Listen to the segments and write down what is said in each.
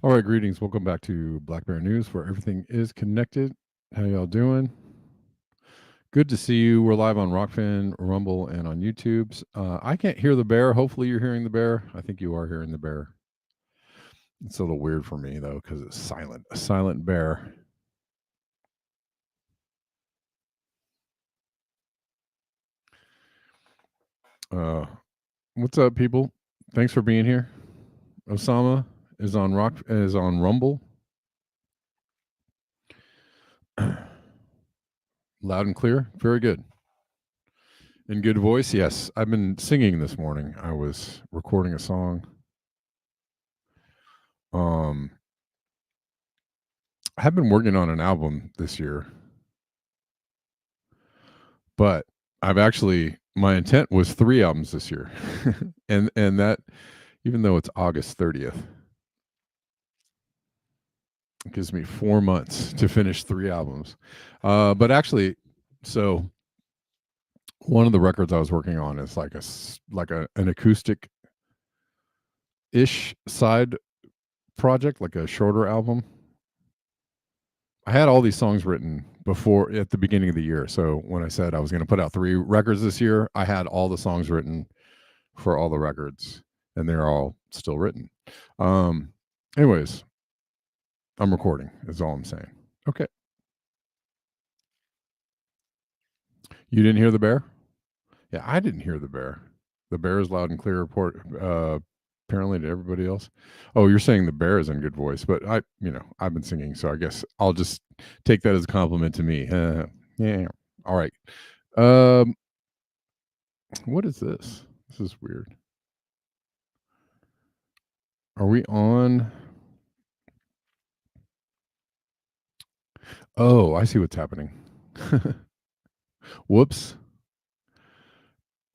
All right, greetings. Welcome back to Black Bear News, where everything is connected. How y'all doing? Good to see you. We're live on Rockfin, Rumble, and on YouTube. I can't hear the bear. Hopefully you're hearing the bear. I think you are hearing the bear. It's a little weird for me, though, because it's silent. A silent bear. What's up, people? Thanks for being here. Osama is on Rumble. Loud and clear. Very good. In good voice, yes. I've been singing this morning. I was recording a song. I have been working on an album this year, but my intent was 3 albums this year, and that, even though it's August 30th, it gives me 4 months to finish 3 albums. But actually, so one of the records I was working on is like an acoustic ish side project, like a shorter album. I had all these songs written before, at the beginning of the year. So when I said I was going to put out 3 records this year, I had all the songs written for all the records, and they're all still written. Anyways, I'm recording is all I'm saying. Okay. You didn't hear the bear? Yeah, I didn't hear the bear. The bear is loud and clear report, apparently, to everybody else. Oh, you're saying the bear is in good voice, but I've been singing, so I guess I'll just take that as a compliment to me. Yeah. All right. What is this? This is weird. Are we on? Oh, I see what's happening. Whoops.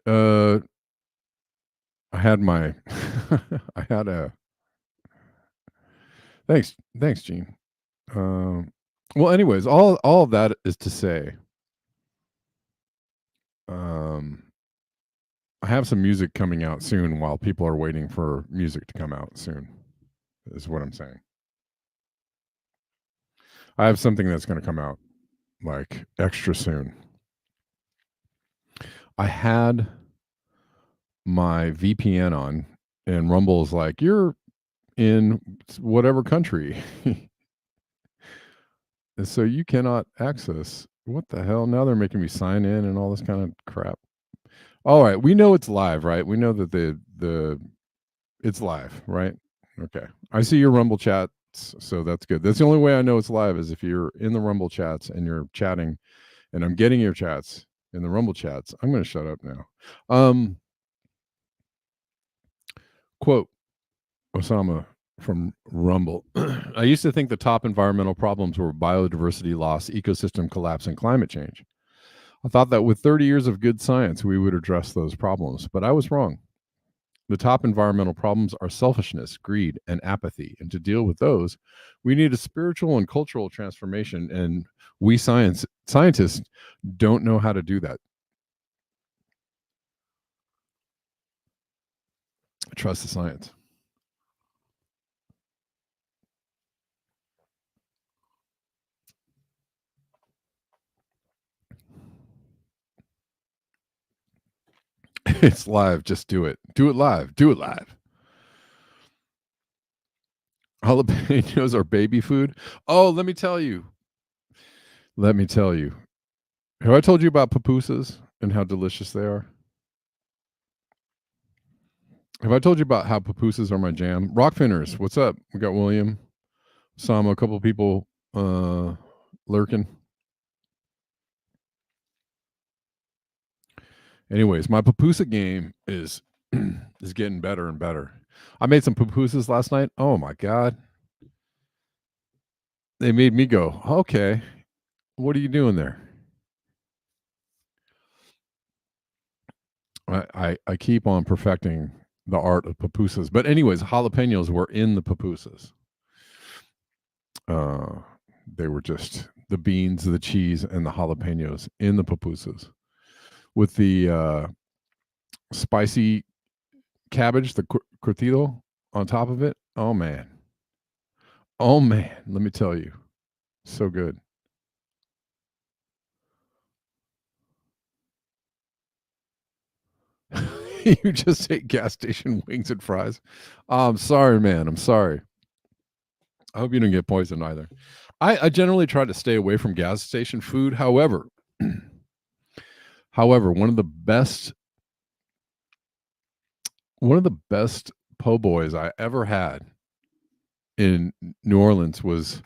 I had my I had a thanks, Gene. Well, anyways, all of that is to say, I have some music coming out soon while people are waiting for music to come out soon, is what I'm saying. I have something that's going to come out like extra soon. I had my VPN on, and Rumble is like, you're in whatever country. And so you cannot access. What the hell? Now they're making me sign in and all this kind of crap. All right, we know it's live, right? We know that it's live, right? Okay. I see your Rumble chats, so that's good. That's the only way I know it's live, is if you're in the Rumble chats and you're chatting, and I'm getting your chats in the Rumble chats. I'm going to shut up now. Quote, Osama from Rumble. I used to think the top environmental problems were biodiversity loss, ecosystem collapse, and climate change. I thought that with 30 years of good science, we would address those problems, but I was wrong. The top environmental problems are selfishness, greed, and apathy. And to deal with those, we need a spiritual and cultural transformation. And we scientists don't know how to do that. Trust the science. It's live. Just do it. Do it live. Do it live. Jalapenos are baby food. Oh, let me tell you. Let me tell you. Have I told you about pupusas and how delicious they are? Have I told you about how pupusas are my jam? Rockfinners, what's up? We got William, Sama, a couple people lurking. Anyways, my pupusa game is is getting better and better. I made some pupusas last night. Oh my god. They made me go, "Okay, what are you doing there?" I keep on perfecting the art of pupusas. But anyways, jalapenos were in the pupusas. Uh, they were just the beans, the cheese, and the jalapenos in the pupusas with the spicy cabbage, the curtido on top of it. Oh man, oh man, let me tell you, so good. You just ate gas station wings and fries. I'm sorry, man. I'm sorry. I hope you don't get poisoned either. I generally try to stay away from gas station food. However, one of the best po' boys I ever had in New Orleans was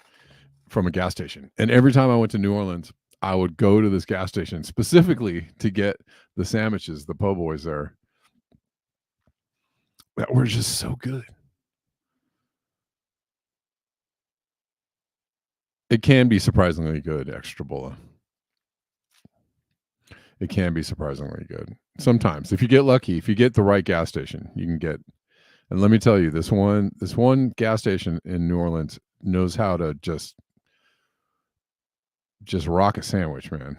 from a gas station. And every time I went to New Orleans, I would go to this gas station specifically to get the sandwiches, the po' boys there that were just so good. It can be surprisingly good, extra bola. It can be surprisingly good. Sometimes, if you get lucky, if you get the right gas station, you can get. And let me tell you, this one gas station in New Orleans knows how to just rock a sandwich, man.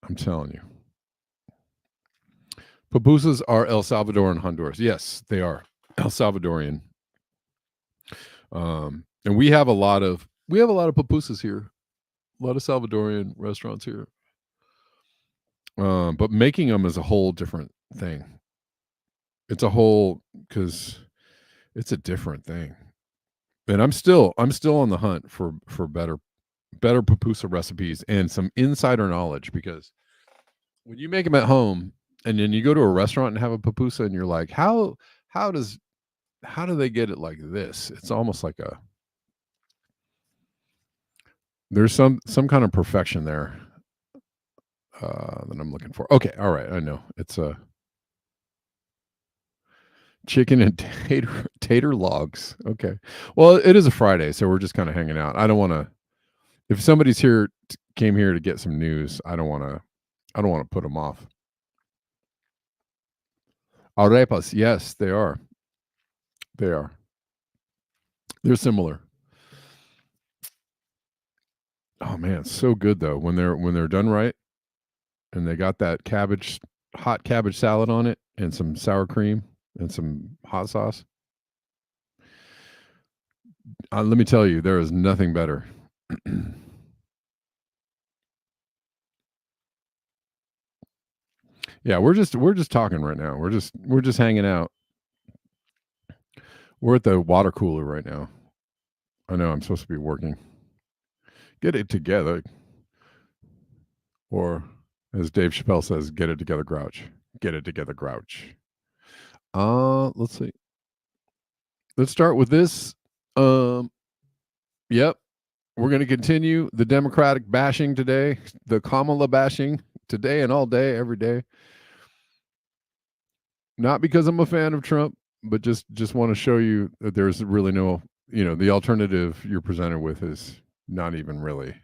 I'm telling you. Pupusas are El Salvador and Honduras. Yes, they are El Salvadorian. And we have a lot of pupusas here. A lot of Salvadorian restaurants here. But making them is a whole different thing. It's a whole because it's a different thing. And I'm still on the hunt for better pupusa recipes and some insider knowledge because when you make them at home and then you go to a restaurant and have a pupusa and you're like, how does how do they get it like this? It's almost like a there's some kind of perfection there that I'm looking for. Okay, all right, I know it's a chicken and tater logs. Okay, well, it is a Friday, so we're just kind of hanging out. I don't want to. If somebody's here came here to get some news, I don't want to. I don't want to put them off. Arepas, yes, they are. They are. They're similar. Oh man, so good though when they're done right and they got that hot cabbage salad on it and some sour cream and some hot sauce. Let me tell you, there is nothing better. Yeah, we're just talking right now. We're just hanging out. We're at the water cooler right now. I know I'm supposed to be working. Get it together, or as Dave Chappelle says, "Get it together, Grouch." Get it together, Grouch. Let's see. Let's start with this. Um, yep, we're going to continue the Democratic bashing today, the Kamala bashing today and all day, every day. Not because I'm a fan of Trump, but just want to show you that there's really no, the alternative you're presented with is not even really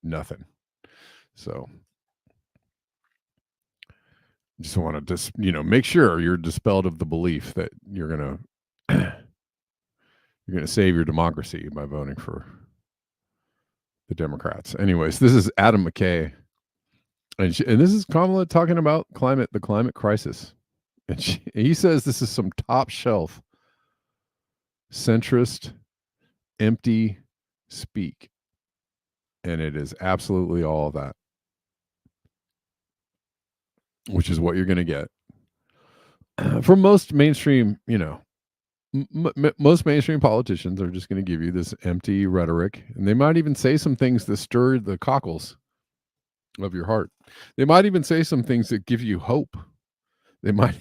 nothing. So just want to make sure you're dispelled of the belief that you're gonna you're gonna save your democracy by voting for the Democrats. Anyways, this is Adam McKay, and this is Kamala talking about the climate crisis. And he says this is some top shelf centrist, empty speak. And it is absolutely all of that, which is what you're going to get from most mainstream, most mainstream politicians are just going to give you this empty rhetoric, and they might even say some things that stir the cockles of your heart. They might even say some things that give you hope. They might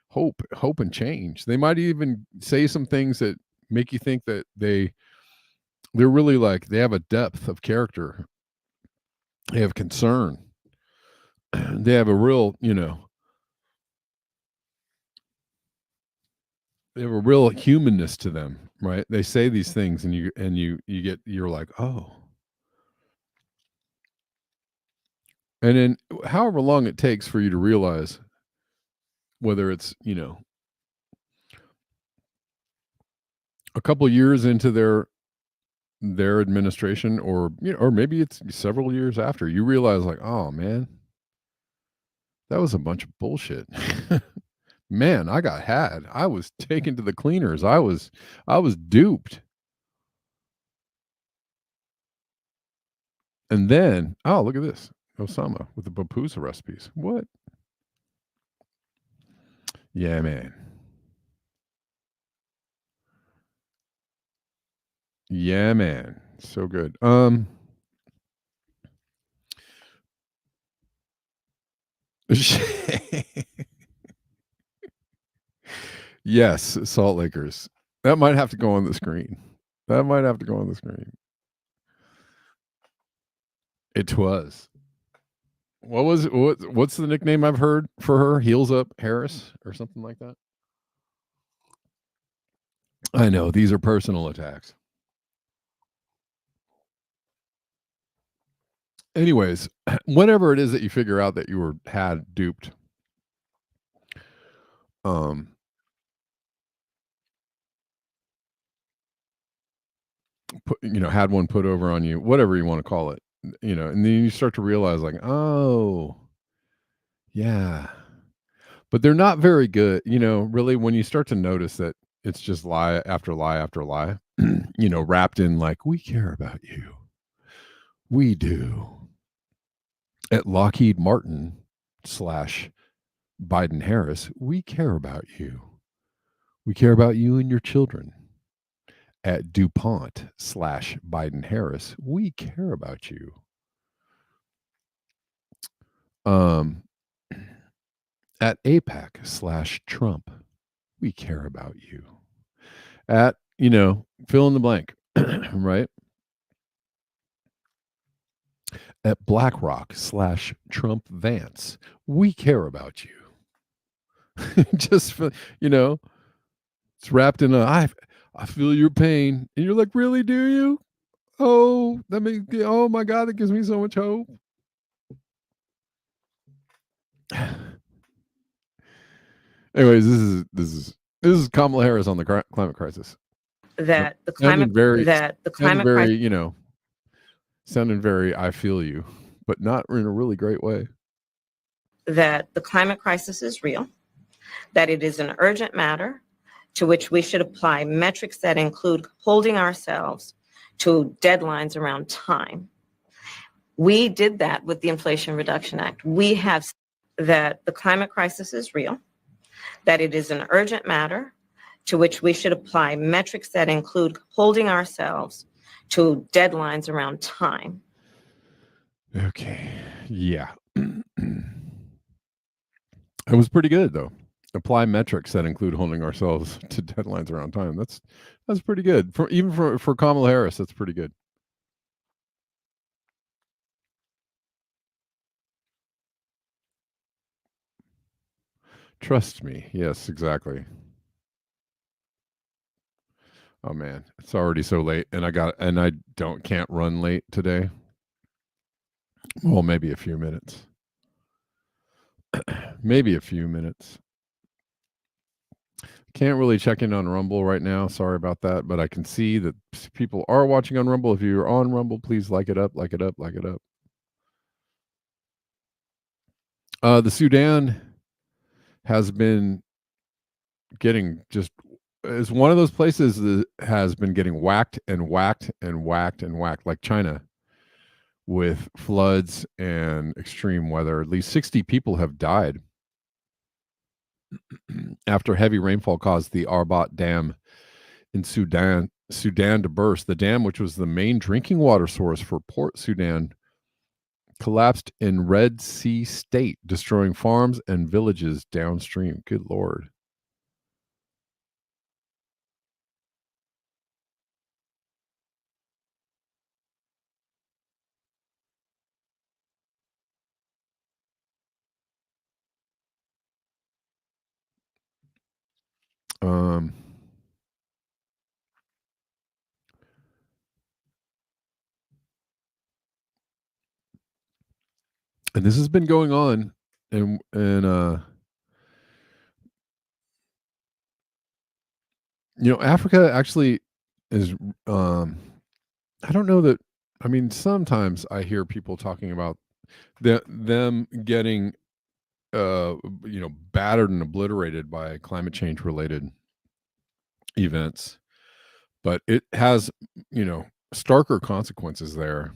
hope and change. They might even say some things that make you think that they're really like they have a depth of character. They have concern. They have a real, they have a real humanness to them, right? They say these things, and you're like, oh. And then however long it takes for you to realize whether it's, a couple years into their administration, or or maybe it's several years after, you realize like, oh man, that was a bunch of bullshit. Man, I got had. I was taken to the cleaners. I was duped. And then, oh, look at this. Osama with the pupusa recipes. What? Yeah, man. Yeah, man. So good. Yes, Salt Lakers. That might have to go on the screen. That might have to go on the screen. It was. What's the nickname I've heard for her? Heels Up Harris or something like that? I know, these are personal attacks. Anyways, whenever it is that you figure out that you were duped, had one put over on you, whatever you want to call it, and then you start to realize like, oh, yeah. But they're not very good, really when you start to notice that it's just lie after lie after lie, wrapped in like, we care about you. We do. At Lockheed Martin / Biden Harris, we care about you. We care about you and your children. At DuPont / Biden Harris, we care about you. At APAC / Trump, we care about you. At, fill in the blank, right? At BlackRock / Trump Vance, we care about you. Just, it's wrapped in I feel your pain. And you're like, really, do you? Oh, oh my God, that gives me so much hope. Anyways, this is Kamala Harris on the climate crisis. That the climate very, sounding very I feel you, but not in a really great way. That the climate crisis is real, that it is an urgent matter to which we should apply metrics that include holding ourselves to deadlines around time. We did that with the Inflation Reduction Act. We have that the climate crisis is real, that it is an urgent matter to which we should apply metrics that include holding ourselves to deadlines around time. Okay. Yeah. It was pretty good though. Apply metrics that include holding ourselves to deadlines around time. That's pretty good. For Kamala Harris, that's pretty good. Trust me. Yes, exactly. Oh man, it's already so late, and I can't run late today. Well, maybe a few minutes. Maybe a few minutes. Can't really check in on Rumble right now. Sorry about that, but I can see that people are watching on Rumble. If you're on Rumble, please like it up, like it up, like it up. The Sudan has been getting just is one of those places that has been getting whacked and whacked and whacked and whacked, like China, with floods and extreme weather. At least 60 people have died after heavy rainfall caused the Arbat Dam in Sudan to burst. The dam, which was the main drinking water source for Port Sudan, collapsed in Red Sea State, destroying farms and villages downstream. Good Lord. Um, and this has been going on, and Africa actually is. Um, I don't know that. I mean, sometimes I hear people talking about them getting battered and obliterated by climate change related events, but it has starker consequences there,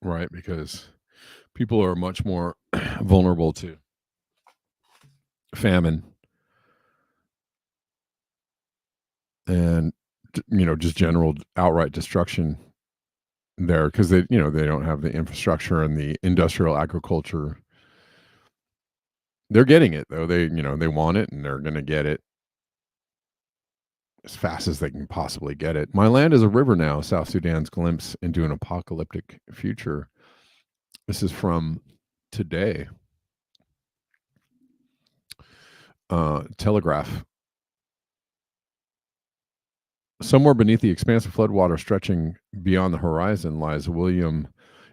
right? Because people are much more vulnerable to famine and just general outright destruction there, because they don't have the infrastructure and the industrial agriculture. They're getting it though. They want it, and they're going to get it as fast as they can possibly get it. My land is a river now. South Sudan's glimpse into an apocalyptic future. This is from today. Telegraph. Somewhere beneath the expansive floodwater stretching beyond the horizon lies William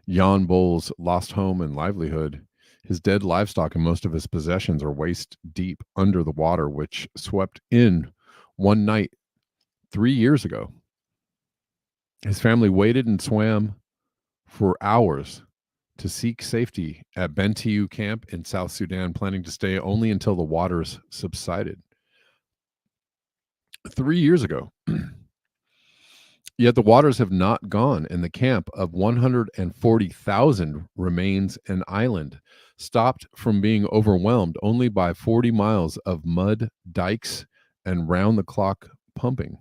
Jan Bowles' lost home and livelihood. His dead livestock and most of his possessions are waist deep under the water, which swept in one night 3 years ago. His family waited and swam for hours to seek safety at Bentiu camp in South Sudan, planning to stay only until the waters subsided. 3 years ago. Yet the waters have not gone, and the camp of 140,000 remains an island, stopped from being overwhelmed only by 40 miles of mud, dikes, and round the clock pumping.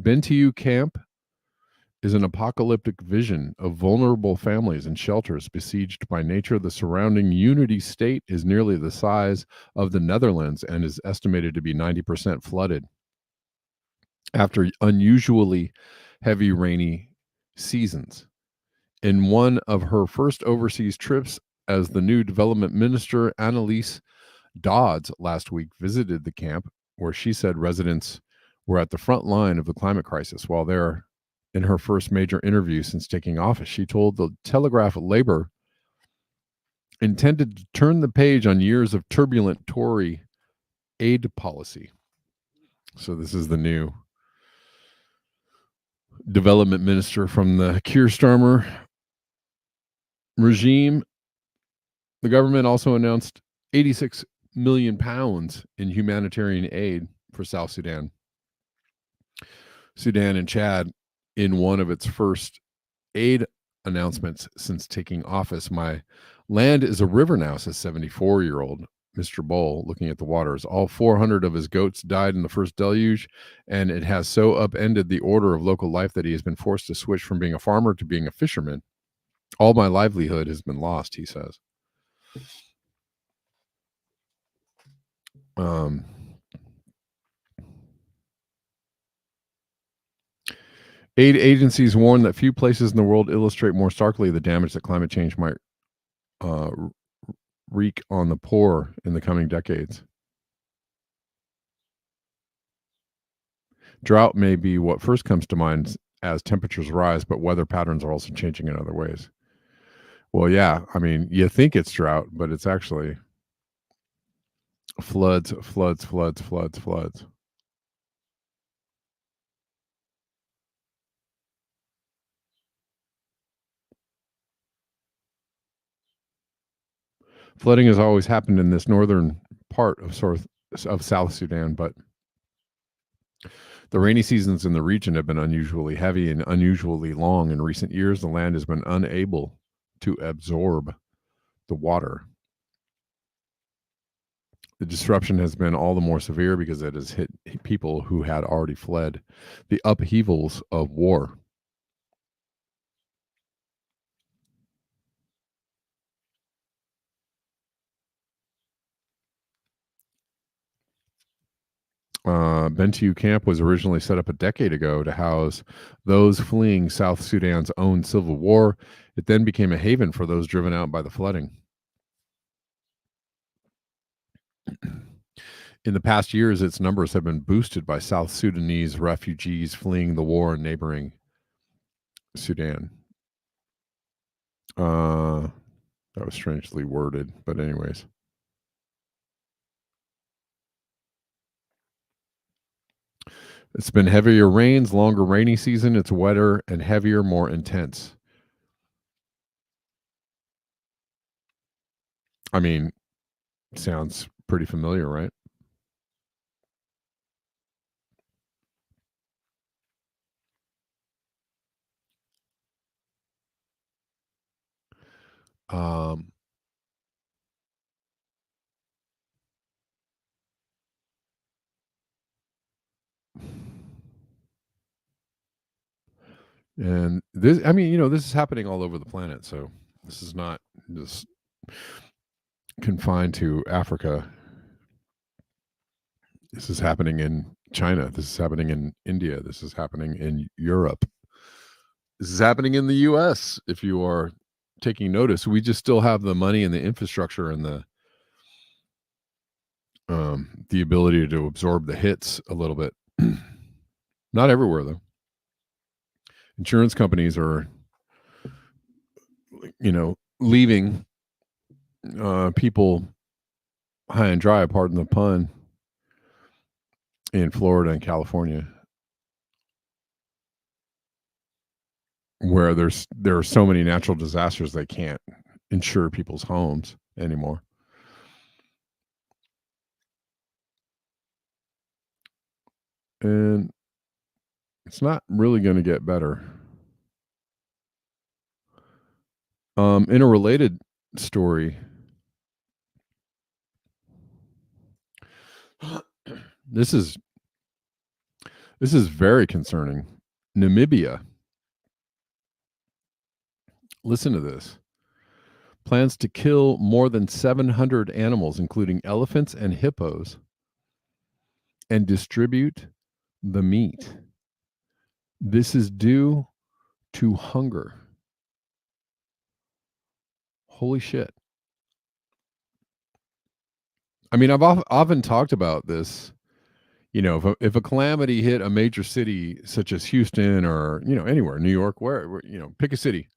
Bentiu camp is an apocalyptic vision of vulnerable families and shelters besieged by nature. The surrounding Unity state is nearly the size of the Netherlands and is estimated to be 90% flooded after unusually heavy rainy seasons. In one of her first overseas trips as the new development minister, Annalise Dodds last week visited the camp, where she said residents were at the front line of the climate crisis. While they're in her first major interview since taking office, she told the Telegraph Labor intended to turn the page on years of turbulent Tory aid policy. So this is the new development minister from the Keir Starmer regime. The government also announced 86 million pounds in humanitarian aid for South Sudan. Sudan and Chad in one of its first aid announcements since taking office. My land is a river now, says 74-year-old Mr. Bull, looking at the waters. All 400 of his goats died in the first deluge, and it has so upended the order of local life that he has been forced to switch from being a farmer to being a fisherman. All my livelihood has been lost, he says. Aid agencies warn that few places in the world illustrate more starkly the damage that climate change might wreak on the poor in the coming decades. Drought may be what first comes to mind as temperatures rise, but weather patterns are also changing in other ways. Well, yeah, I mean, you think it's drought, but it's actually floods, floods, floods, floods, floods. Flooding has always happened in this northern part of of South Sudan, but the rainy seasons in the region have been unusually heavy and unusually long. In recent years, the land has been unable to absorb the water. The disruption has been all the more severe because it has hit people who had already fled the upheavals of war. Bentiu camp was originally set up a decade ago to house those fleeing South Sudan's own civil war. It then became a haven for those driven out by the flooding. In the past years, its numbers have been boosted by South Sudanese refugees fleeing the war in neighboring Sudan. That was strangely worded, but anyways. It's been heavier rains, longer rainy season. It's wetter and heavier, more intense. I mean, sounds pretty familiar, right? Um, and this, I mean, this is happening all over the planet. So this is not just confined to Africa. This is happening in China. This is happening in India. This is happening in Europe. This is happening in the US. If you are taking notice, we just still have the money and the infrastructure and the ability to absorb the hits a little bit. Not everywhere though. Insurance companies are, leaving people high and dry, pardon the pun, in Florida and California, where there are so many natural disasters they can't insure people's homes anymore. And it's not really going to get better. In a related story, this is very concerning. Namibia. Listen to this. Plans to kill more than 700 animals, including elephants and hippos, and distribute the meat. This is due to hunger. Holy shit. I mean, I've often talked about this. If a calamity hit a major city such as Houston or, anywhere, New York, where pick a city.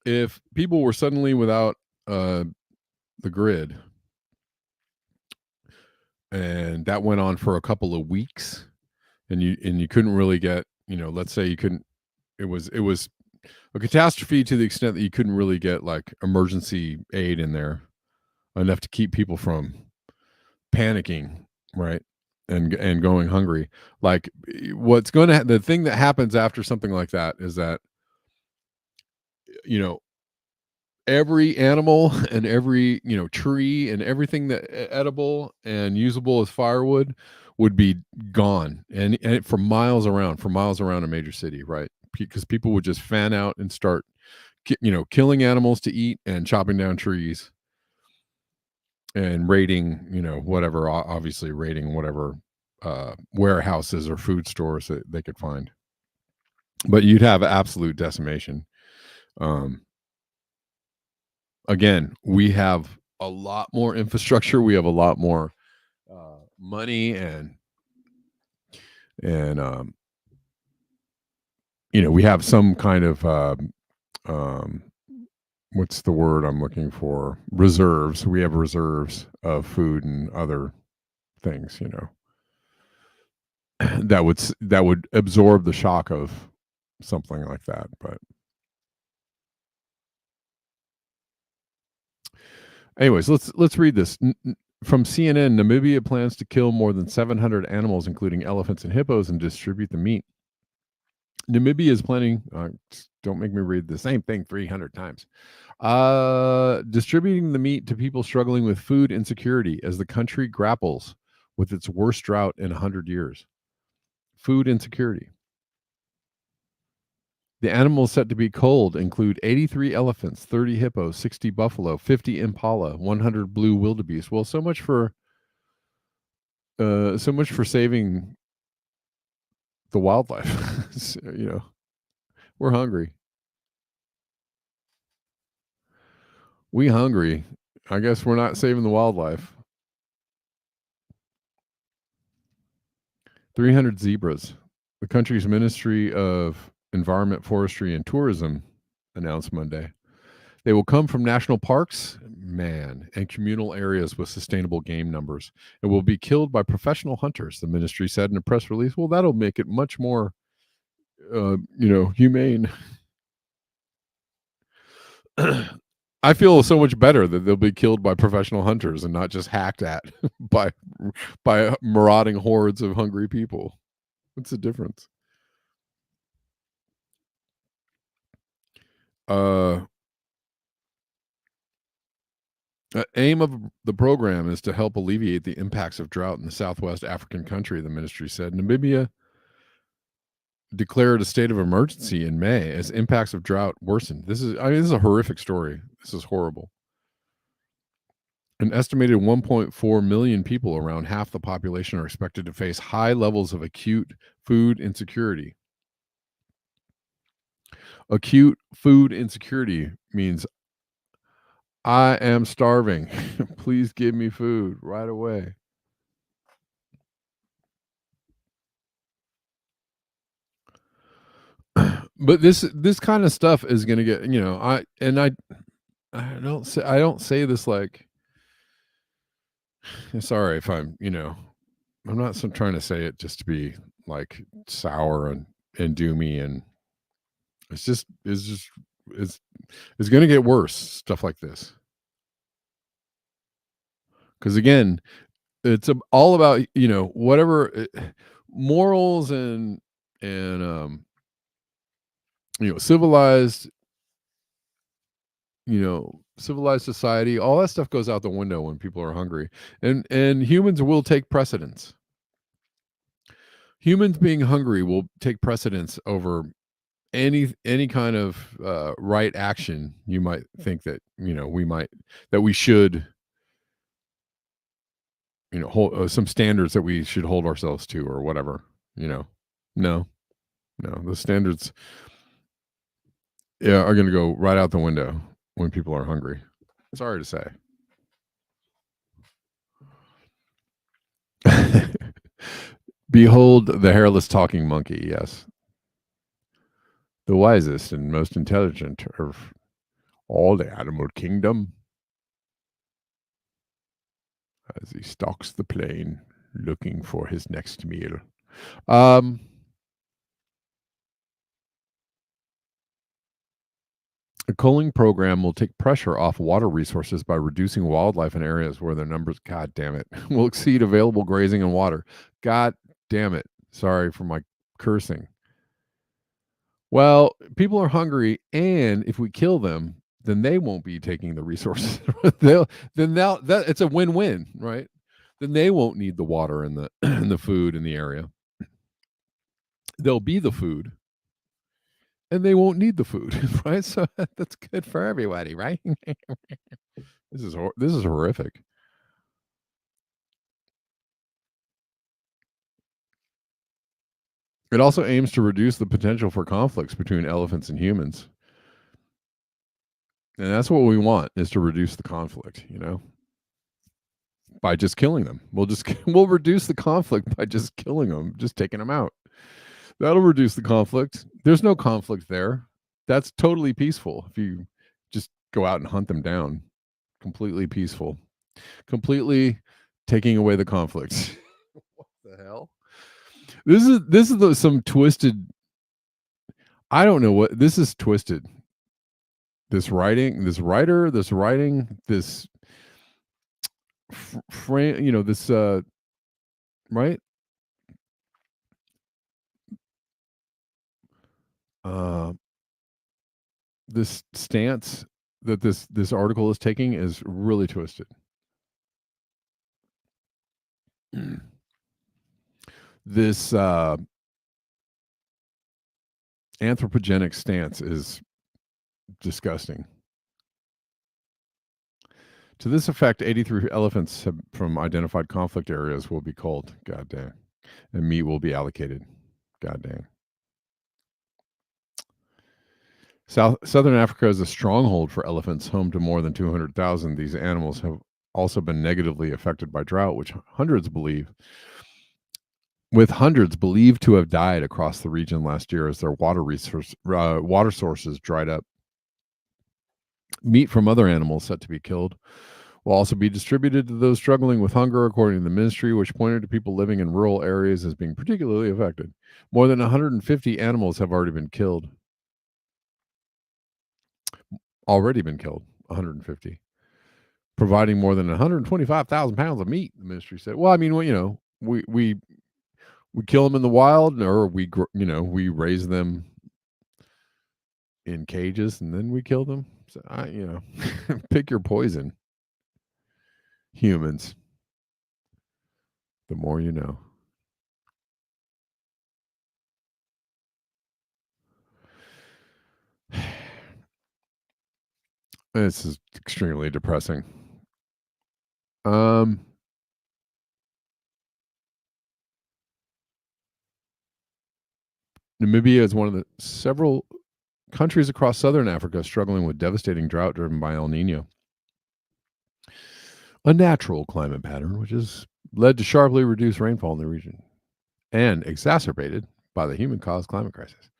If people were suddenly without the grid, and that went on for a couple of weeks, and you couldn't really get, let's say you couldn't, it was a catastrophe to the extent that you couldn't really get like emergency aid in there enough to keep people from panicking, right? And going hungry. Like the thing that happens after something like that is that, every animal and every, tree and everything that edible and usable as firewood would be gone and for miles around a major city, right? Because people would just fan out and start killing animals to eat and chopping down trees and raiding, whatever, obviously raiding whatever warehouses or food stores that they could find. But you'd have absolute decimation. Again, we have a lot more infrastructure. We have a lot more money and we have some kind of what's the word I'm looking for? Reserves. We have reserves of food and other things, that would absorb the shock of something like that. But anyways, let's read this. From CNN, Namibia plans to kill more than 700 animals, including elephants and hippos, and distribute the meat. Namibia is planning, don't make me read the same thing 300 times, distributing the meat to people struggling with food insecurity as the country grapples with its worst drought in 100 years. Food insecurity. The animals set to be culled include 83 elephants, 30 hippos, 60 buffalo, 50 impala, 100 blue wildebeest. Well, so much for saving the wildlife. We're hungry. We hungry. I guess we're not saving the wildlife. 300 zebras. The country's Ministry of Environment, Forestry, and Tourism announced Monday. They will come from national parks, and communal areas with sustainable game numbers. It will be killed by professional hunters, the ministry said in a press release. Well, that'll make it much more, humane. I feel so much better that they'll be killed by professional hunters and not just hacked at by marauding hordes of hungry people. What's the difference? Aim of the program is to help alleviate the impacts of drought in the Southwest African country, the ministry said. Namibia declared a state of emergency in May as impacts of drought worsened. This is a horrific story. This is horrible. An estimated 1.4 million people, around half the population, are expected to face high levels of acute food insecurity. Acute food insecurity means I am starving. Please give me food right away. But this kind of stuff is going to get, I don't say this like, sorry if I'm not trying to say it just to be like sour and doomy, and it's going to get worse, stuff like this. Because again, it's all about, whatever morals and civilized society, all that stuff goes out the window when people are hungry, and humans will take precedence. Humans being hungry will take precedence over any kind of right action you might think that we should hold some standards that we should hold ourselves to, or whatever. No, the standards are going to go right out the window when people are hungry. Sorry to say. Behold the hairless talking monkey. Yes, the wisest and most intelligent of all the animal kingdom, as he stalks the plain looking for his next meal. A culling program will take pressure off water resources by reducing wildlife in areas where their numbers, God damn it, will exceed available grazing and water. God damn it. Sorry for my cursing. Well, people are hungry, and if we kill them, then they won't be taking the resources. It's a win-win, right? Then they won't need the water and the and the food in the area. They'll be the food, and they won't need the food, right? So that's good for everybody, right? This is horrific. It also aims to reduce the potential for conflicts between elephants and humans. And that's what we want, is to reduce the conflict, by just killing them. We'll reduce the conflict by just killing them, just taking them out. That'll reduce the conflict. There's no conflict there. That's totally peaceful if you just go out and hunt them down. Completely peaceful. Completely taking away the conflict. What the hell? This is some twisted. I don't know what this is twisted. This writing, this this right? Uh, this stance that this article is taking is really twisted. This anthropogenic stance is disgusting. To this effect, 83 elephants from identified conflict areas will be culled. God dang. And meat will be allocated. God dang. Southern Africa is a stronghold for elephants, home to more than 200,000. These animals have also been negatively affected by drought, with hundreds believed to have died across the region last year as their water sources dried up. Meat from other animals set to be killed will also be distributed to those struggling with hunger, according to the ministry, which pointed to people living in rural areas as being particularly affected. More than 150 animals have already been killed. 150, providing more than 125,000 pounds of meat. The ministry said. Well, I mean, we kill them in the wild, or we raise them in cages and then we kill them. So pick your poison, humans. The more you know. This is extremely depressing. Namibia is one of the several countries across southern Africa struggling with devastating drought driven by El Nino, a natural climate pattern which has led to sharply reduced rainfall in the region and exacerbated by the human-caused climate crisis.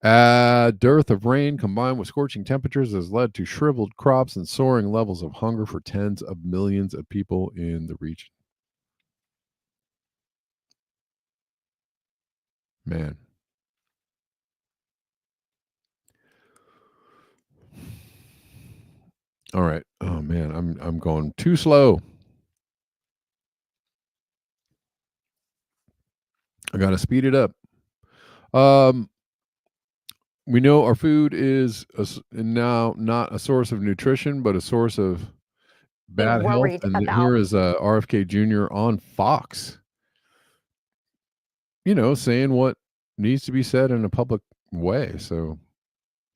A dearth of rain combined with scorching temperatures has led to shriveled crops and soaring levels of hunger for tens of millions of people in the region. Man. All right. Oh man, I'm going too slow. I got to speed it up. We know our food is now not a source of nutrition, but a source of bad health. And here is RFK Jr. on Fox, saying what needs to be said in a public way. So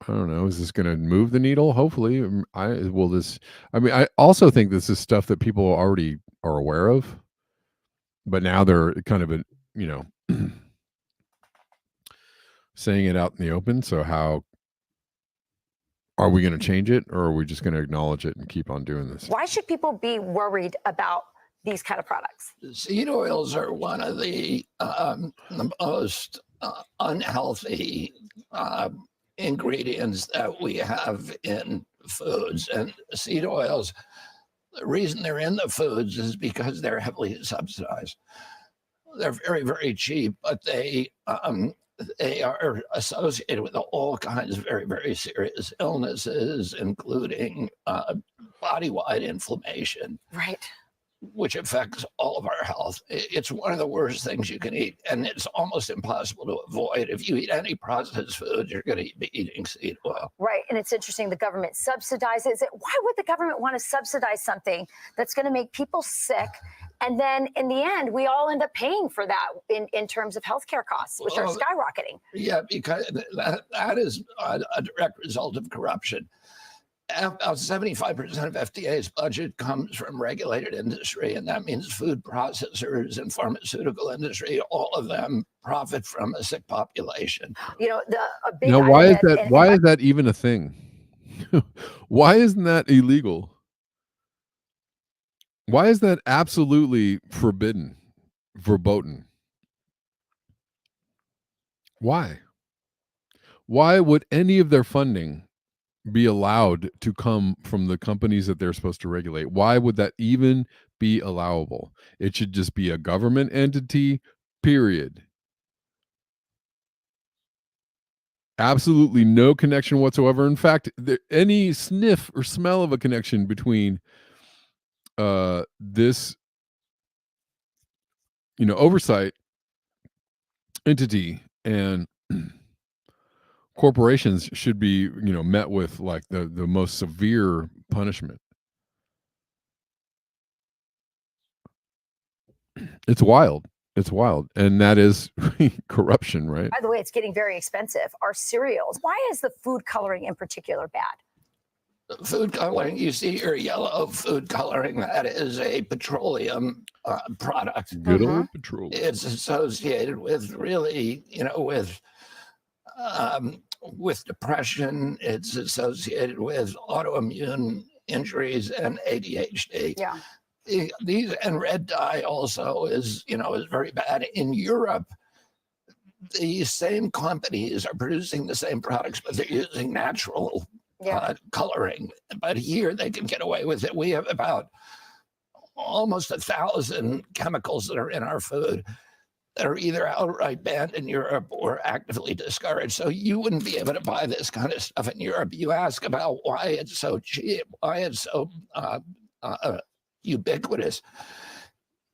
I don't know. Is this going to move the needle? Hopefully. I also think this is stuff that people already are aware of, but now they're kind of saying it out in the open. So how are we going to change it, or are we just going to acknowledge it and keep on doing this? Why should people be worried about these kind of products? Seed oils are one of the most unhealthy ingredients that we have in foods. And seed oils, the reason they're in the foods is because they're heavily subsidized. They're very, very cheap, but they are associated with all kinds of very, very serious illnesses, including body-wide inflammation. Right. Which affects all of our health. It's one of the worst things you can eat, and it's almost impossible to avoid. If you eat any processed food, you're going to be eating seed oil. Right, and it's interesting, the government subsidizes it. Why would the government want to subsidize something that's going to make people sick? And then in the end, we all end up paying for that in terms of healthcare costs, which are skyrocketing. Yeah, because that is a direct result of corruption. About 75% of FDA's budget comes from regulated industry, and that means food processors and pharmaceutical industry. All of them profit from a sick population. Now, why is that? Why is that even a thing? Why isn't that illegal? Why is that absolutely forbidden, verboten? Why? Why would any of their funding be allowed to come from the companies that they're supposed to regulate? Why would that even be allowable? It should just be a government entity, period. Absolutely no connection whatsoever. In fact, any sniff or smell of a connection between this, oversight entity and corporations should be, met with like the most severe punishment. It's wild. It's wild. And that is corruption, right? By the way, it's getting very expensive. Our cereals. Why is the food coloring in particular bad? Food coloring, you see your yellow food coloring, that is a petroleum product. Good old petroleum. It's associated with really, with depression. It's associated with autoimmune injuries and ADHD. Yeah. These, and red dye also is very bad. In Europe, the same companies are producing the same products, but they're using natural coloring. But here they can get away with it. We have about almost 1,000 chemicals that are in our food that are either outright banned in Europe or actively discouraged. So you wouldn't be able to buy this kind of stuff in Europe. You ask about why it's so cheap, why it's so ubiquitous.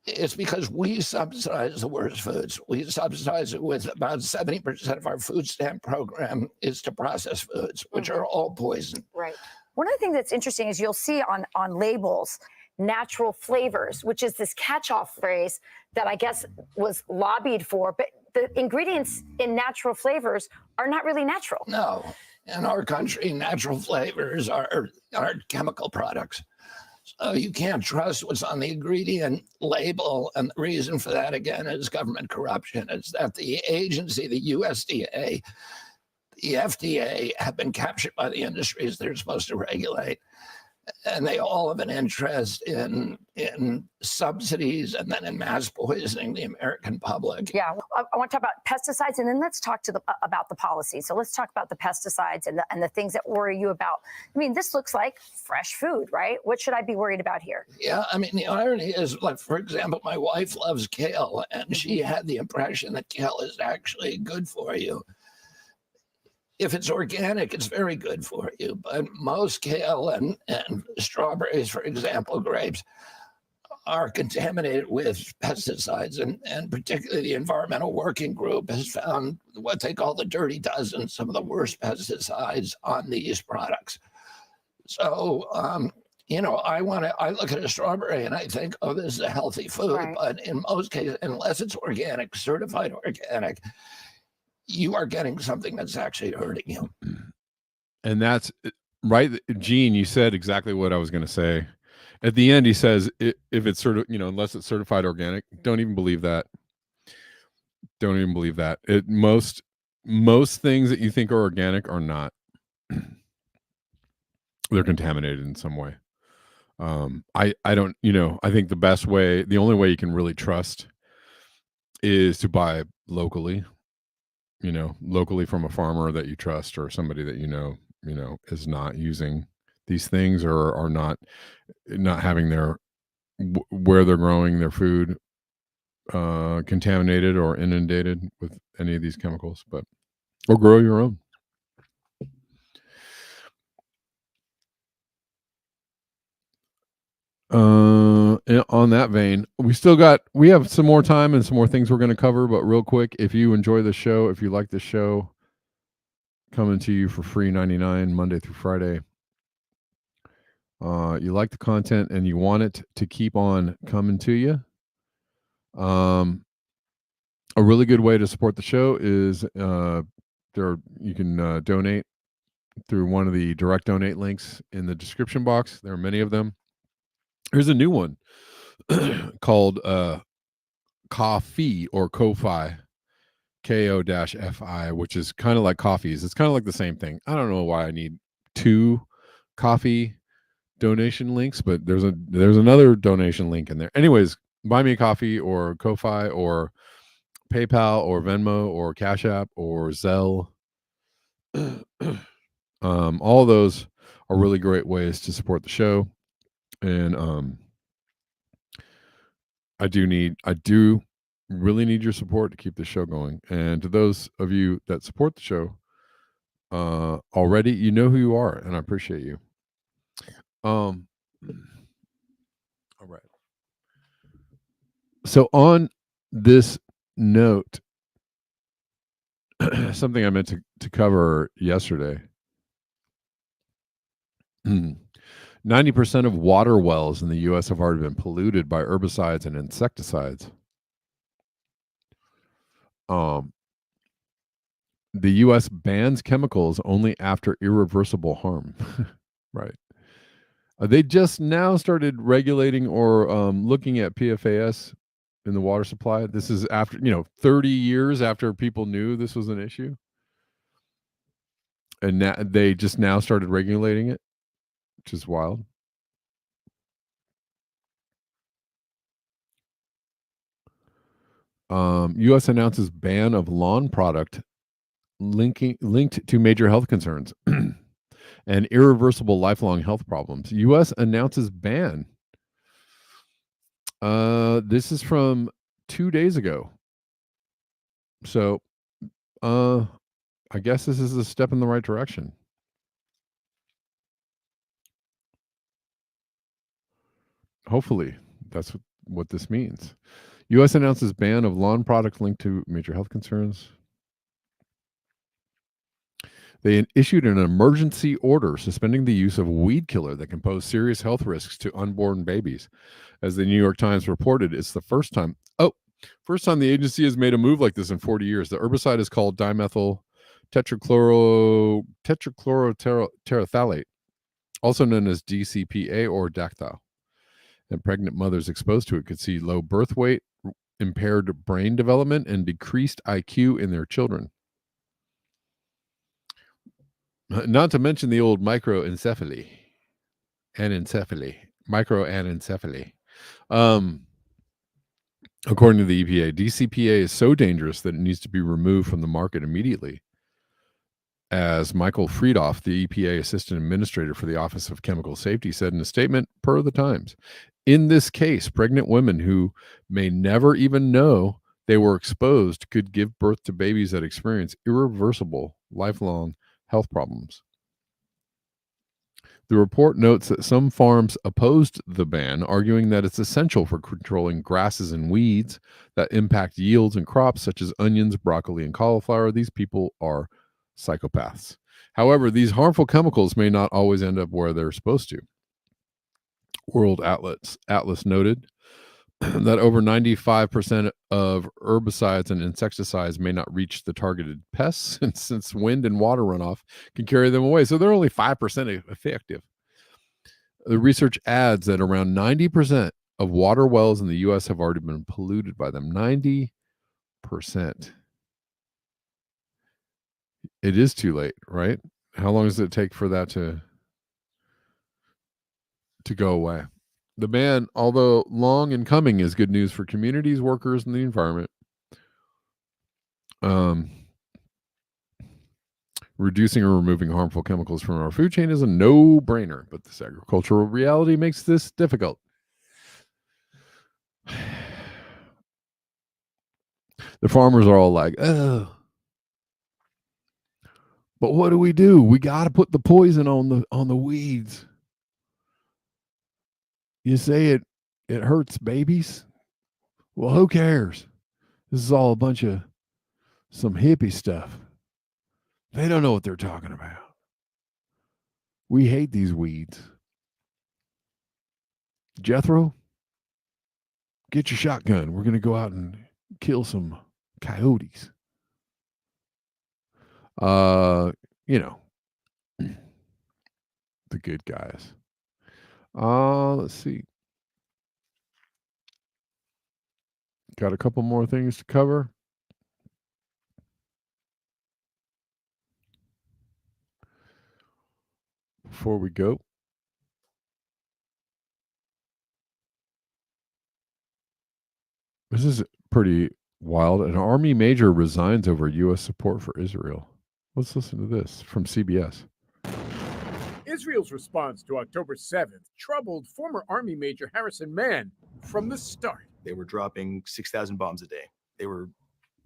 It's because we subsidize the worst foods. We subsidize it with about 70% of our food stamp program is to process foods, which are all poison. Right. One of the things that's interesting is you'll see on labels natural flavors, which is this catch-all phrase that I guess was lobbied for, but the ingredients in natural flavors are not really natural. No. In our country, natural flavors are chemical products. So you can't trust what's on the ingredient label. And the reason for that, again, is government corruption. It's that the agency, the USDA, the FDA, have been captured by the industries they're supposed to regulate. And they all have an interest in subsidies and then in mass poisoning the American public. Yeah, I want to talk about pesticides, and then let's talk about the policy. So let's talk about the pesticides and the things that worry you about. I mean, this looks like fresh food, right? What should I be worried about here? Yeah, I mean, the irony is, like, for example, my wife loves kale, and she had the impression that kale is actually good for you. If it's organic, it's very good for you. But most kale and strawberries, for example, grapes, are contaminated with pesticides. And particularly the Environmental Working Group has found what they call the dirty dozen, some of the worst pesticides on these products. So, I look at a strawberry and I think, oh, this is a healthy food. Right. But in most cases, unless it's organic, certified organic, you are getting something that's actually hurting you. And that's right. Gene, you said exactly what I was going to say. At the end, he says, if it's unless it's certified organic, don't even believe that. Don't even believe that. Most things that you think are organic are not. They're contaminated in some way. I don't, I think the only way you can really trust is to buy locally. Locally from a farmer that you trust or somebody that is not using these things or are not having where they're growing their food contaminated or inundated with any of these chemicals, or grow your own. On that vein, we have some more time and some more things we're going to cover, but real quick, if you enjoy the show, if you like the show, coming to you for free 99 Monday through Friday, you like the content and you want it to keep on coming to you, a really good way to support the show is you can donate through one of the direct donate links in the description box. There are many of them. Here's a new one called Ko-fi or Ko-fi, Ko-fi, which is kind of like coffees. It's kind of like the same thing. I don't know why I need two coffee donation links, but there's another donation link in there. Anyways, buy me a coffee or Ko-fi or PayPal or Venmo or Cash App or Zelle. All of those are really great ways to support the show. And I do really need your support to keep the show going. And to those of you that support the show already, you know who you are, and I appreciate you. All So on this note, something I meant to cover yesterday. 90% of water wells in the U.S. have already been polluted by herbicides and insecticides. The U.S. bans chemicals only after irreversible harm. Right. They just now started regulating or looking at PFAS in the water supply. This is after 30 years after people knew this was an issue, and now they just now started regulating it, which is wild. U.S. announces ban of lawn product linked to major health concerns and irreversible lifelong health problems. U.S. announces ban. This is from 2 days ago. So, I guess this is a step in the right direction. Hopefully, that's what this means. U.S. announces ban of lawn products linked to major health concerns. They issued an emergency order suspending the use of a weed killer that can pose serious health risks to unborn babies. As the New York Times reported, it's the first time the agency has made a move like this in 40 years. The herbicide is called dimethyl tetrachloroterephthalate, also known as DCPA or Dactyl. And pregnant mothers exposed to it could see low birth weight, impaired brain development, and decreased IQ in their children. Not to mention the old microancephaly. Microanencephaly. According to the EPA, DCPA is so dangerous that it needs to be removed from the market immediately. As Michael Friedoff, the EPA Assistant Administrator for the Office of Chemical Safety, said in a statement per the Times, in this case, pregnant women who may never even know they were exposed could give birth to babies that experience irreversible, lifelong health problems. The report notes that some farms opposed the ban, arguing that it's essential for controlling grasses and weeds that impact yields and crops such as onions, broccoli, and cauliflower. These people are psychopaths. However, these harmful chemicals may not always end up where they're supposed to. World Atlas noted that over 95% of herbicides and insecticides may not reach the targeted pests, since wind and water runoff can carry them away. So they're only 5% effective. The research adds that around 90% of water wells in the U.S. have already been polluted by them. 90%. It is too late, right? How long does it take for that to go away? The ban, although long in coming, is good news for communities, workers, and the environment. Reducing or removing harmful chemicals from our food chain is a no-brainer, but this agricultural reality makes this difficult. The farmers are all like, oh, but what do? We got to put the poison on the weeds. You say it hurts babies? Well, who cares? This is all a bunch of some hippie stuff. They don't know what they're talking about. We hate these weeds. Jethro, get your shotgun. We're going to go out and kill some coyotes. The good guys. Let's see. Got a couple more things to cover. Before we go. This is pretty wild. An Army major resigns over U.S. support for Israel. Let's listen to this from CBS. Israel's response to October 7th troubled former Army Major Harrison Mann from the start. They were dropping 6,000 bombs a day. They were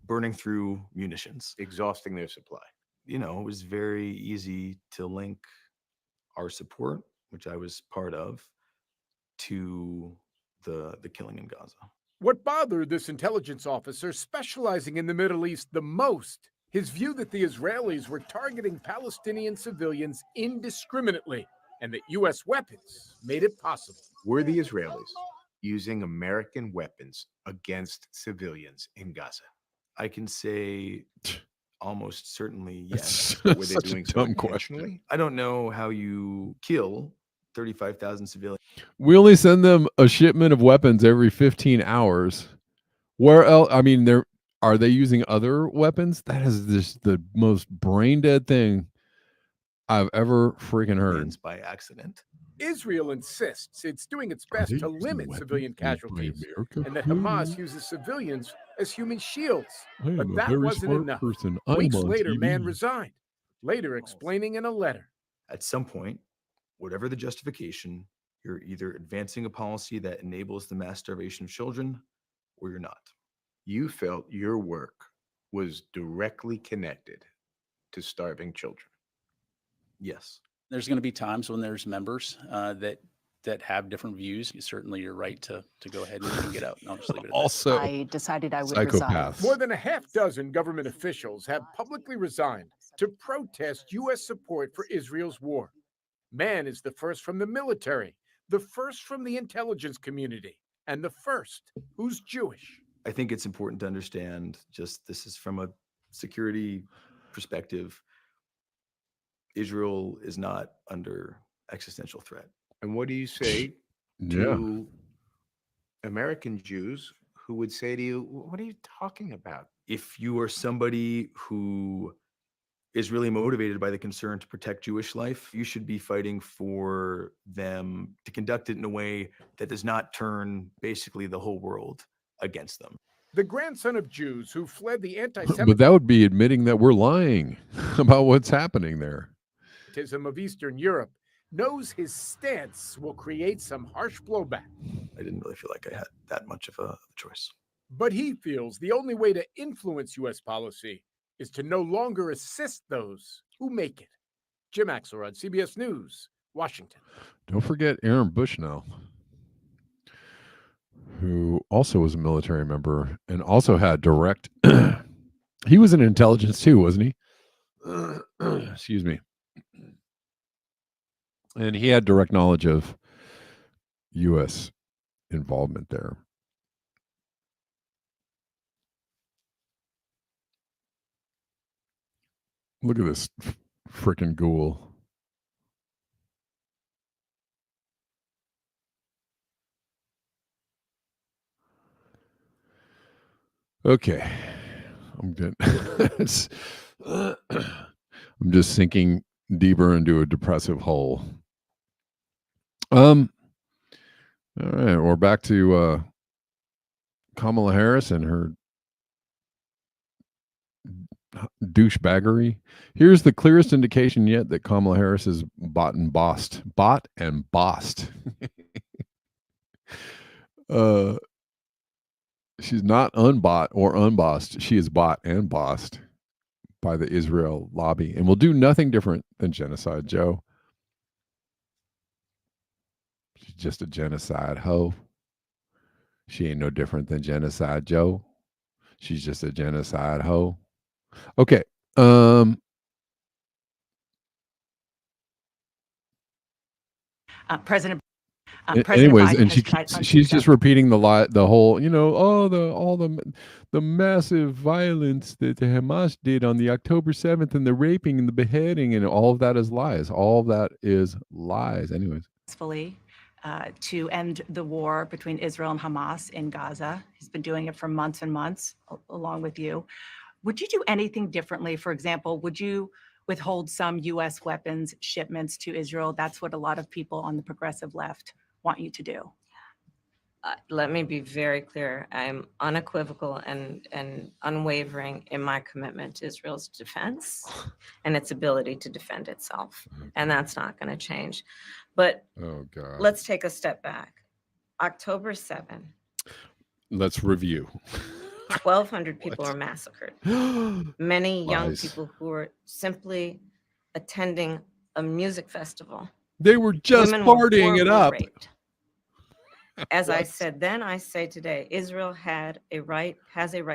burning through munitions, Exhausting their supply. It was very easy to link our support, which I was part of, to the killing in Gaza. What bothered this intelligence officer specializing in the Middle East the most, his view that the Israelis were targeting Palestinian civilians indiscriminately and that U.S. weapons made it possible. Were the Israelis using American weapons against civilians in Gaza? I can say almost certainly yes. That's Were they such a doing so dumb question. intentionally? I don't know how you kill 35,000 civilians. We only send them a shipment of weapons every 15 hours. Where else? I mean, are they using other weapons? That is the most brain dead thing I've ever freaking heard. By accident. Israel insists it's doing its best they to using limit weapons civilian made by casualties America? and that Hamas uses civilians as human shields. I am But a that very wasn't smart enough. person. I'm Weeks on later, TV. Mann resigned, later explaining in a letter. At some point, whatever the justification, you're either advancing a policy that enables the mass starvation of children or you're not. You felt your work was directly connected to starving children. Yes. There's going to be times when there's members that have different views. Certainly, you're right to go ahead and get out. And I'll just leave it at that. Also, I decided I would resign. psychopaths. More than a half dozen government officials have publicly resigned to protest U.S. support for Israel's war. Mann is the first from the military, the first from the intelligence community, and the first who's Jewish. I think it's important to understand just this is from a security perspective. Israel is not under existential threat. And what do you say Yeah. to American Jews who would say to you, what are you talking about? If you are somebody who is really motivated by the concern to protect Jewish life, you should be fighting for them to conduct it in a way that does not turn basically the whole world against them. The grandson of Jews who fled the But anti-Semitism that would be admitting that we're lying about what's happening there. of Eastern Europe knows his stance will create some harsh blowback. I didn't really feel like I had that much of a choice. But he feels the only way to influence U.S. policy is to no longer assist those who make it. Jim Axelrod, CBS News, Washington. Don't forget Aaron Bushnell, who also was a military member and also had direct. He was in intelligence too, wasn't he? Excuse me. And he had direct knowledge of U.S. involvement there. Look at this freaking ghoul. Okay. I'm good. I'm just sinking deeper into a depressive hole. All right, we're back to Kamala Harris and her douchebaggery. Here's the clearest indication yet that Kamala Harris is bought and bossed. She's not unbought or unbossed. She is bought and bossed by the Israel lobby and will do nothing different than Genocide Joe. She's just a genocide hoe. She ain't no different than Genocide Joe. She's just a genocide hoe. Okay. President Anyways, Biden and has tried she's just repeating the lie, the whole, the massive violence that the Hamas did on the October 7th and the raping and the beheading and all of that is lies. All of that is lies. Anyways. successfully to end the war between Israel and Hamas in Gaza. He's been doing it for months and months, along with you. Would you do anything differently? For example, would you withhold some U.S. weapons shipments to Israel? That's what a lot of people on the progressive left want you to do. Let me be very clear. I'm unequivocal and unwavering in my commitment to Israel's defense and its ability to defend itself. And that's not going to change. But Oh, God. let's take a step back. October 7, Let's review. 1,200 people were massacred. Many young Lies. people who were simply attending a music festival. They were just Women were partying it horribly up. raped. As I What? said then, I say today, Israel has a right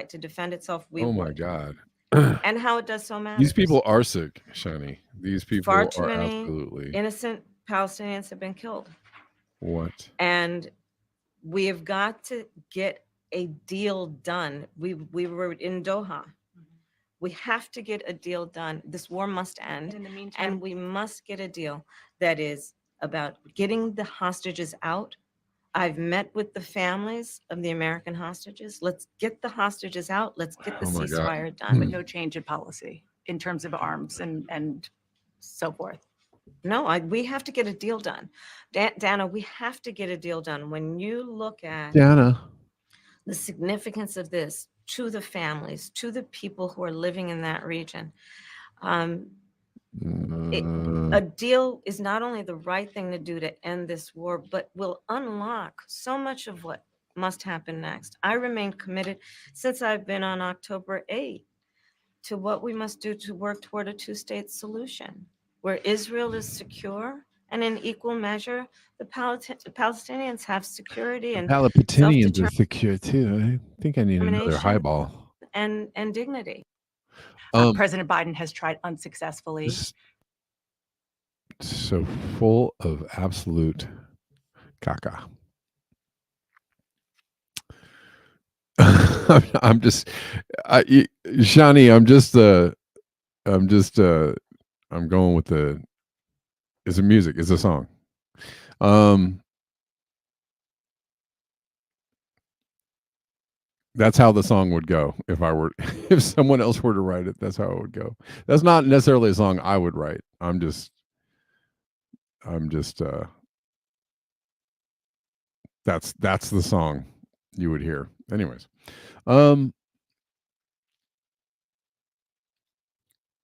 to defend itself. We Oh my would. God. And how it does so matters. These people are sick, Shani. These Far people too are many absolutely innocent Palestinians have been killed. what? And we have got to get a deal done. We were in Doha. We have to get a deal done. This war must end. And in the meantime, And we must get a deal that is about getting the hostages out. I've met with the families of the American hostages. Let's get the hostages out. Let's get the Oh my God. ceasefire done. but no change in policy in terms of arms and so forth. No, we have to get a deal done. Dana, we have to get a deal done. When you look at Dana. the significance of this to the families, to the people who are living in that region, a deal is not only the right thing to do to end this war, but will unlock so much of what must happen next. I remain committed since I've been on October 8th to what we must do to work toward a two-state solution where Israel is secure and in equal measure, the Palestinians have security and Palestinians are secure too. I think I need another self-determination highball. and dignity. President Biden has tried unsuccessfully. Just so full of absolute caca. I'm just, Shani. I'm going with the. It's a music. It's a song. That's how the song would go if someone else were to write it. That's how it would go. That's not necessarily a song I would write. I'm just that's the song you would hear. Anyways,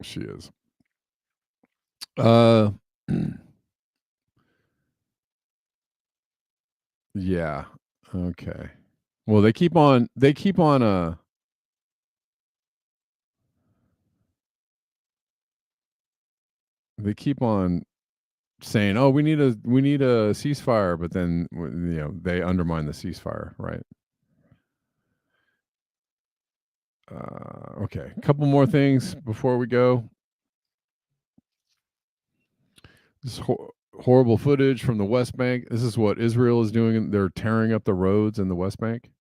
she is. Yeah. Okay. Well, they keep on saying, "Oh, we need a ceasefire," but then they undermine the ceasefire, right? Okay, a couple more things before we go. This horrible footage from the West Bank. This is what Israel is doing. They're tearing up the roads in the West Bank.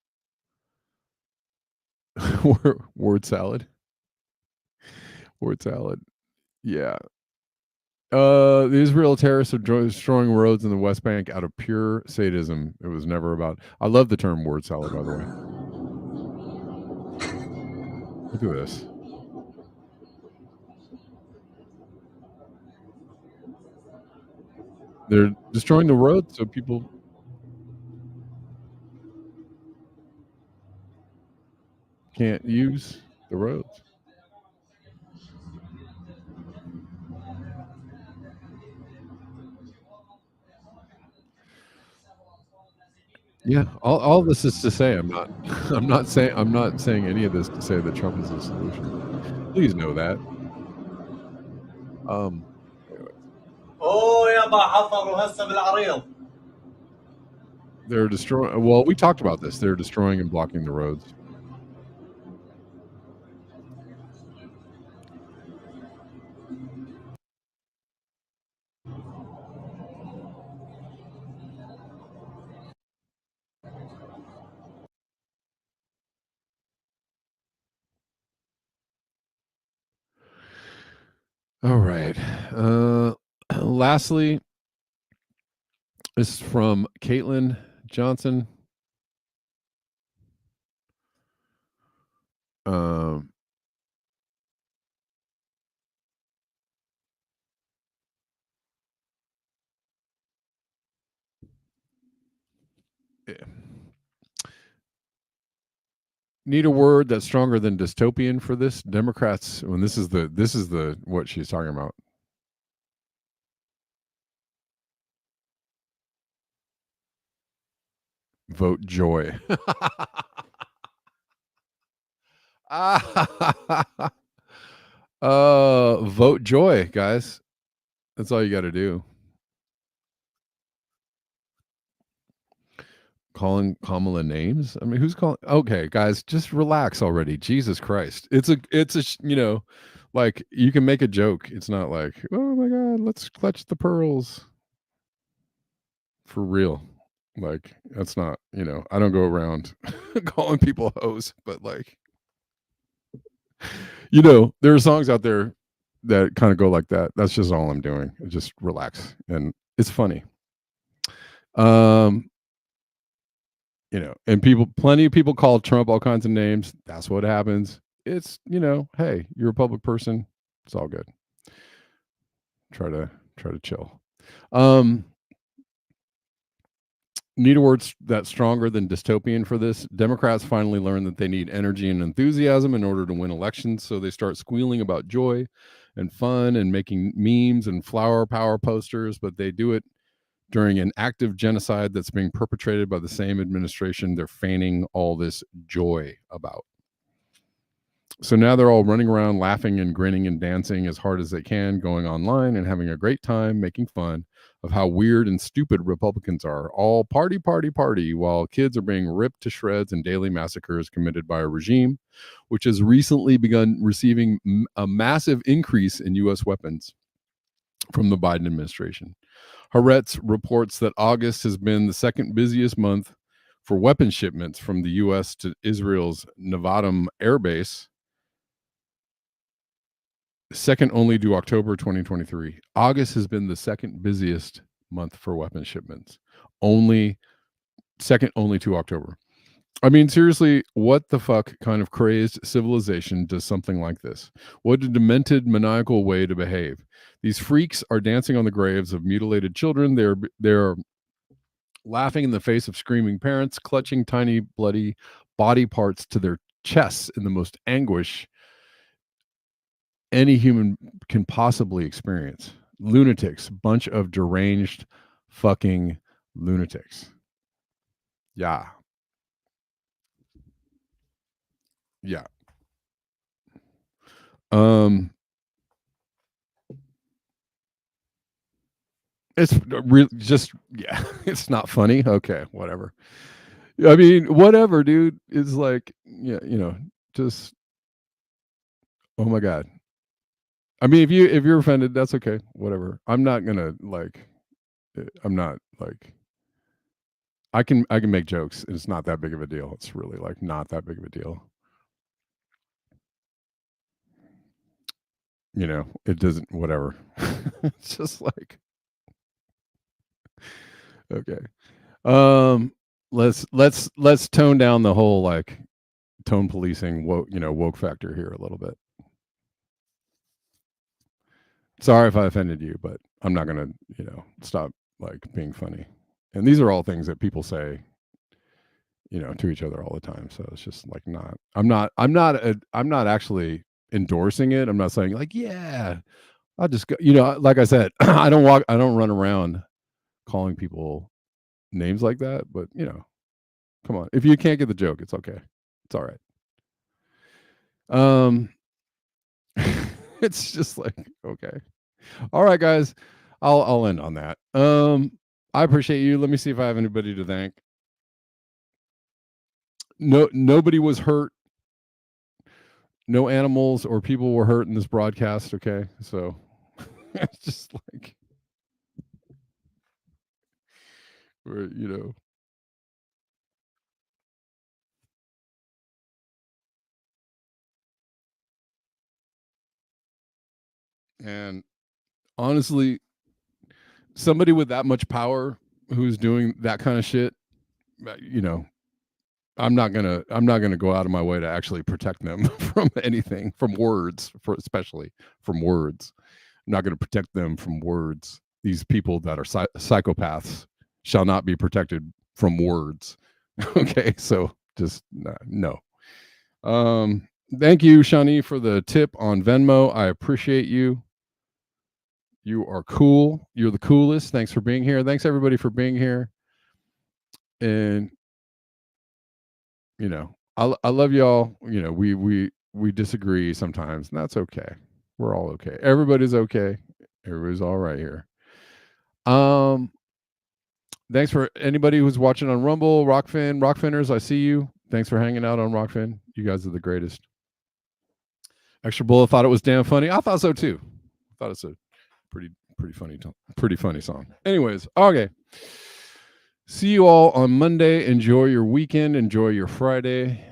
Word salad. Word salad. Yeah. The Israel terrorists are destroying roads in the West Bank out of pure sadism. It was never about. I love the term word salad, by the way. Look at this. They're destroying the roads so people can't use the roads. Yeah, all this is to say, I'm not saying any of this to say that Trump is the solution. Please know that. They're destroying. Well, we talked about this. They're destroying and blocking the roads. All right. Lastly, this is from Caitlin Johnson. Yeah. Need a word that's stronger than dystopian for this. Democrats, when this is the what she's talking about. Vote joy. Vote joy, guys. That's all you got to do. calling Kamala names. I mean, who's calling? Okay, guys, just relax already. Jesus Christ. It's a like you can make a joke. It's not like, oh my God, let's clutch the pearls. For real. Like, that's not, I don't go around calling people hoes, but like, there are songs out there that kind of go like that. That's just all I'm doing. Just relax. And it's funny. And plenty of people call Trump all kinds of names. That's what happens. It's, hey, you're a public person. It's all good. Try to chill. Need a word that's stronger than dystopian for this. Democrats finally learn that they need energy and enthusiasm in order to win elections, so they start squealing about joy and fun and making memes and flower power posters, but they do it during an active genocide that's being perpetrated by the same administration they're feigning all this joy about. So now they're all running around laughing and grinning and dancing as hard as they can, going online and having a great time making fun of how weird and stupid Republicans are. All party, party, party, while kids are being ripped to shreds in daily massacres committed by a regime which has recently begun receiving a massive increase in U.S. weapons from the Biden administration. Haaretz reports that August has been the second busiest month for weapons shipments from the U.S. to Israel's Nevatim air base, second only to October 2023. August has been the second busiest month for weapons shipments, second only to October. I mean, seriously, what the fuck kind of crazed civilization does something like this? What a demented, maniacal way to behave. These freaks are dancing on the graves of mutilated children. They're laughing in the face of screaming parents, clutching tiny, bloody body parts to their chests in the most anguish any human can possibly experience. Lunatics, bunch of deranged fucking lunatics. Yeah. Yeah. It's just, yeah, it's not funny. Okay, whatever. I mean, whatever, dude. It's like, yeah, just, oh my God. I mean, if you're offended, that's okay. Whatever. I'm not gonna I'm not like, I can make jokes. It's not that big of a deal. It's really like not that big of a deal. It doesn't, whatever. It's just like, okay. Let's tone down the whole like tone policing woke factor here a little bit. Sorry if I offended you, but I'm not gonna, stop like being funny. And these are all things that people say, to each other all the time. So it's just like I'm not actually endorsing it. I'm not saying like, yeah, I'll just go, like I said, I don't run around calling people names like that, but come on. If you can't get the joke, it's okay. It's all right. It's just like, okay. All right, guys. I'll end on that. I appreciate you. Let me see if I have anybody to thank. Nobody was hurt. No animals or people were hurt in this broadcast, okay? So it's just like, we're, and honestly, somebody with that much power who's doing that kind of shit, I'm not gonna go out of my way to actually protect them from anything, from words, especially from words. I'm not gonna protect them from words. These people that are psychopaths shall not be protected from words. Okay, so just no. Thank you, Shani, for the tip on Venmo. I appreciate you. You are cool. You're the coolest. Thanks for being here. Thanks everybody for being here. And I love y'all. We disagree sometimes, and that's okay. We're all okay. Everybody's okay. Everybody's all right here. Thanks for anybody who's watching on Rumble, Rockfinners. I see you. Thanks for hanging out on Rockfin. You guys are the greatest. Extra Bull thought it was damn funny. I thought so too. I thought it's a pretty funny song. Anyways, okay. See you all on Monday. Enjoy your weekend. Enjoy your Friday.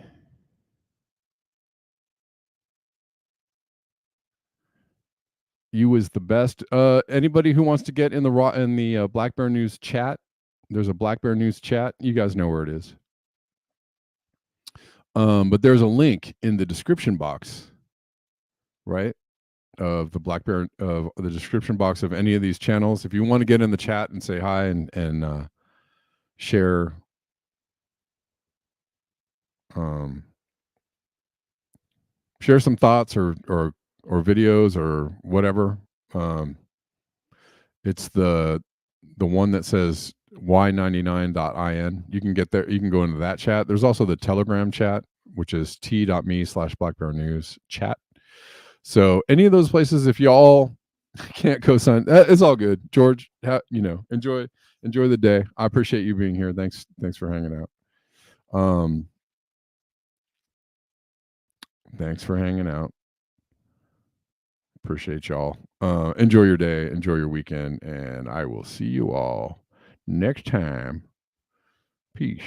You is the best. Anybody who wants to get in the Black Bear News chat, there's a Black Bear News chat. You guys know where it is. But there's a link in the description box, right? Of the Black Bear, of the description box of any of these channels. If you want to get in the chat and say hi and share share some thoughts or videos or whatever. It's the one that says y99.in. You can get there. You can go into that chat. There's also the Telegram chat, which is t.me/blackbearnews chat. So any of those places, if y'all can't co-sign, it's all good. George, enjoy the day. I appreciate you being here. Thanks for hanging out. Thanks for hanging out. Appreciate y'all. Enjoy your day. Enjoy your weekend. And I will see you all next time. Peace.